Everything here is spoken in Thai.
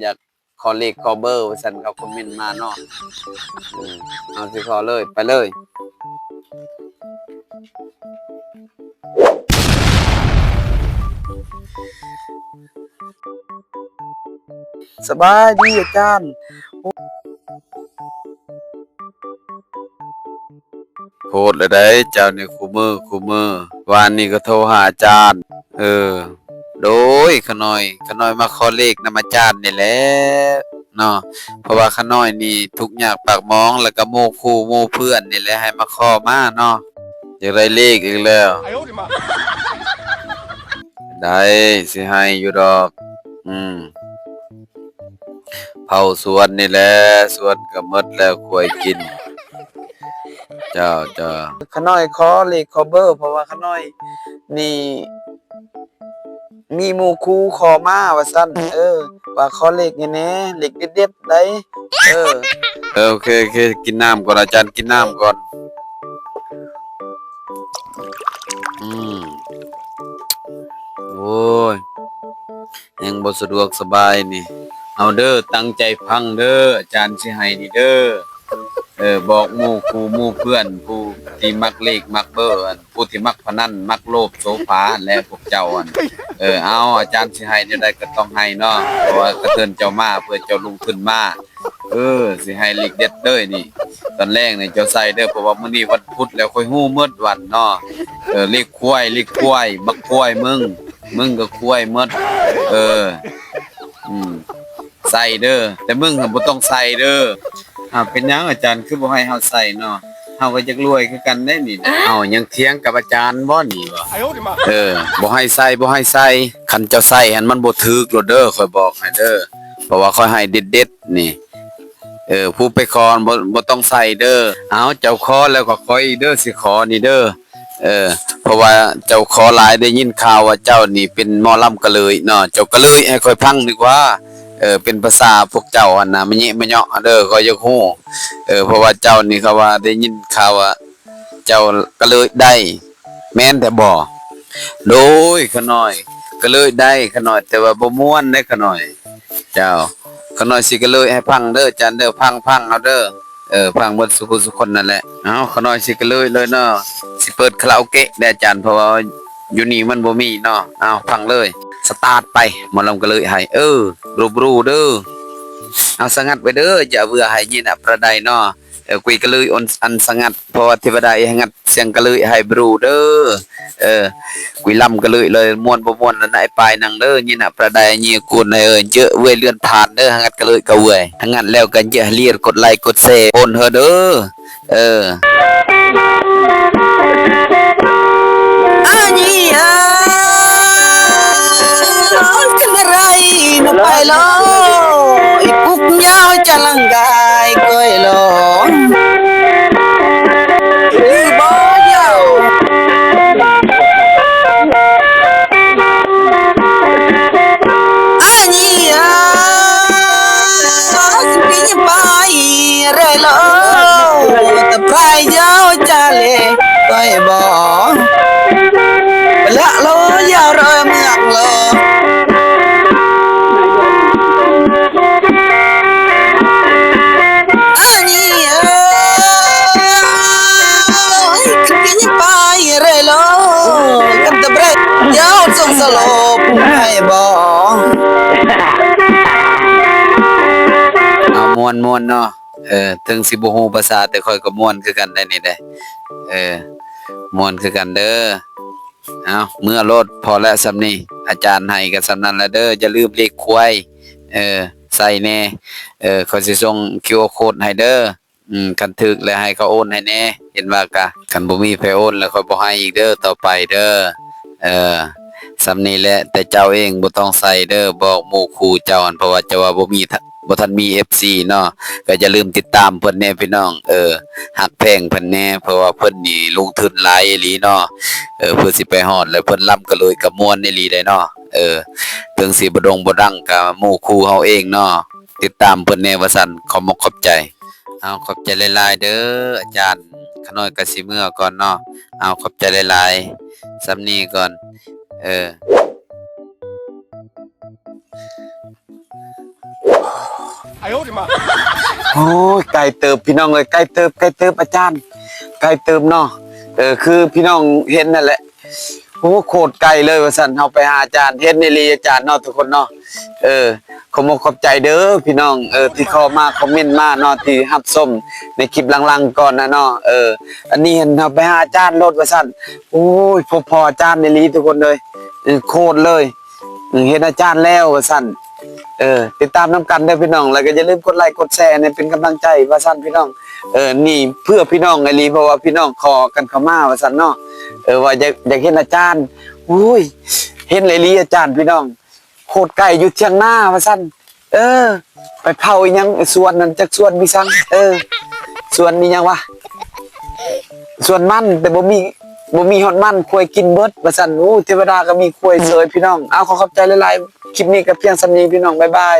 อยากขอเลขขอเบอร์ว่าซั่นเขาคอมเมนต์มาเนาะเอาสิขอเลยไปเลยสบายดีอาจารย์โพดเลยได้เจ้านี่คู่มือวานนี้ก็โทรหาอาจารย์โดยขน้อยมาขอเลขนำอาจารย์นี่แหละเนาะเพราะว่าขน้อยนี่ทุกข์ยากปากหมองแล้วก็หมู่คู่หมู่เพื่อนนี่แหละให้มาขอมาเนาะอยากได้เลขอีกแล้วได้สิให้อยู่ดอกเผาสวนนี่แหละสวนก็หมดแล้วควายกินเจ้าขน้อยขอเลขขอเบอร์เพราะว่าขน้อยนี่มีหมู่ครูขอมาว่าซั่นว่าขอเลขแหน่เลขเด็ดๆได้โอเคกินน้ำก่อนอาจารย์กินน้ำก่อนโอ้ยยังบ่สะดวกสบายนี่เอาเด้อตั้งใจฟังเด้ออาจารย์สิให้นี่เด้อบอกหมู่ครูหมู่เพื่อนผู้ที่มักเลขมักเบอร์ผู้ที่มักพนันมักโลภโสภาและพวกเจ้าเอาอาจารย์สิให้แนวใดก็ต้องให้เนาะเพราะว่ากระเทือนเจ้ามาเพื่อเจ้าลงทุนมาสิให้เลขเด็ดเด้อนี่ตอนแรกนี่เจ้าใส่เด้อเพราะว่ามื้อนี้วันพุธแล้วค่อยฮู้หมดวันเนาะเลขควายบักควายมึงก็ควายหมดใส่เด้อแต่มึงบ่ต้องใส่เด้อเป็นหยังอาจารย์คือบ่ให้เฮาใส่เนาะเฮาก็จักรวยคือกันได้นี่ยังเถียงกับอาจารย์บ่นี่บ่บ่ให้ใส่คันเจ้าใส่หันมันบ่ถูกโลดเด้อข้อยบอกให้เด้อเพราะว่าข้อยให้เด็ดๆนี่ผู้ไปขอบ่ต้องใส่เด้อเจ้าขอแล้วก็ขออีกเด้อสิขอนี่เด้อเพราะว่าเจ้าขอหลายได้ยินข่าวว่าเจ้านี่เป็นหมอลำกะเลยเนาะเจ้ากะเลยให้ข้อยฟังดีกว่าเป็นภาษาพวกเจ้าหั่นน่ะมะญิมะเยาะเด้อข้อยอยากฮู้เพราะว่าเจ้านี่เขาว่าได้ยินข่าวว่าเจ้ากะเลยได้แม่นแต่บ่โดยขน้อยกะเลยได้ขน้อยแต่ว่าบ่ม่วนเด้ขน้อยเจ้าขน้อยสิกะเลยให้ฟังเด้อจันเด้อฟังเอาเด้อฟังเบิดสุคนนั่นแหละขน้อยสิกะเลยเนาะสิเปิดคาราโอเกะได้อาจารย์เพราะว่าอยู่นี่มันบ่มีเนาะฟังเลยสตาร์ทไปหมอลำก็เลยให้รูเด้อสงัดไปเด้ออย่าเบื่อให้ยินประใดเนาะคุยก็เลยอันสงัดเพราะว่าเทวดาให้งัดเสียงก็เลยให้บรูเด้อคุยลำก็เลยม่วนบ่ม่วนนั่นไอ้ปลายนังเด้อยินประใดเงียกุนเยอะเว้ยเลื่อนผ่านเด้องัดก็เลยก็เว้ยงัดแล้วกันเยอะเลียดกดไลค์กดแชร์โอนเฮอเด้อไปlo ipuknya jalanggai koi lo iboyo ania sepinya pai re lo teprai jauh jale koi bo lạ lo giao rồi mượn loสลบให้บอกม่วนเนาะถึงสิบ่ฮู้ภาษาแต่ค่อยก็ม่วนคือกันได้นี่ได้ม่วนคือกันเด้อเมื่อโลดพอแล้วสำนี้อาจารย์ให้ก็สำนั้นแล้วเด้ออย่าลืมเลขควายใส่แน่เขาสิส่ง QR code ให้เด้อคันถึกแล้วให้เขาโอนให้แน่เห็นว่ากะคันบ่มีไผโอนแล้วค่อยบ่ให้อีกเด้อต่อไปเด้อสำนี้แหละแต่เจ้าเองบ่ต้องใส่เด้อบอกหมู่ครูเจ้าเพราะว่าเจ้าว่าบ่ทันมี FC เนาะก็อย่าลืมติดตามเพิ่นแน่พี่น้องฮักแพงเพิ่นแน่เพราะว่าเพิ่นนี่ลงทุนหลายอีหลีเนาะเพื่อสิไปฮอดแล้วเพิ่นร่ำก็เลยก็ม่วนอีหลีได้เนาะถึงสิบ่ดงบ่ดังก็หมู่ครูเฮาเองเนาะติดตามเพิ่นแน่ว่าซั่นขอบใจขอบใจหลายๆเด้ออาจารย์ขน้อยก็สิเมื่อก่อนเนาะขอบใจหลายๆสำนี้ก่อน โอ้ยไกลเติบพี่น้องเอ้ยไกลเติบอาจารย์ไกลเติบเนาะคือพี่น้องเห็นนั่นแหละโอ้โคตรไกลเลยว่าซั่นเฮาไปหาอาจารย์เฮ็ดในรีอาจารย์เนาะทุกคนเนาะขอบอกขอบใจเด้อพี่น้องที่เข้ามาคอมเมนต์มาเนาะที่รับชมในคลิปหลังๆก่อนนะเนาะอันนี้เห็นเฮาไปหาอาจารย์รถว่าซั่นโอ้ยพออาจารย์ในรีทุกคนเลยโคตรเลยเห็นอาจารย์แล้วว่าซั่นติดตามน้ำกันได้พี่น้องแล้วก็อย่าลืมกดไลค์กดแชร์เนี่ยเป็นกำลังใจว่าซั่นพี่น้องนี่เพื่อพี่น้องไอรีเพราะว่าพี่น้องขอกันเข้ามาว่าซั่นเนาะว่าอยากเห็นอาจารย์อุ้ยเห็นไอรีอาจารย์พี่น้องโคตรไก่อยู่เทียงหน้าว่าซั่นไปเผาอีหยังสวนนั้นจักสวนมีซังสวนนี้ยังวะสวนมันแต่บ่มีฮอดมันควยกินเบิดว่าซั่นโอ้เทวดาก็มีควยเสยพี่น้องเอาขอขอบใจหลายๆคลิปนี้ก็เพียงส่ำนี้พี่น้องบ๊ายบาย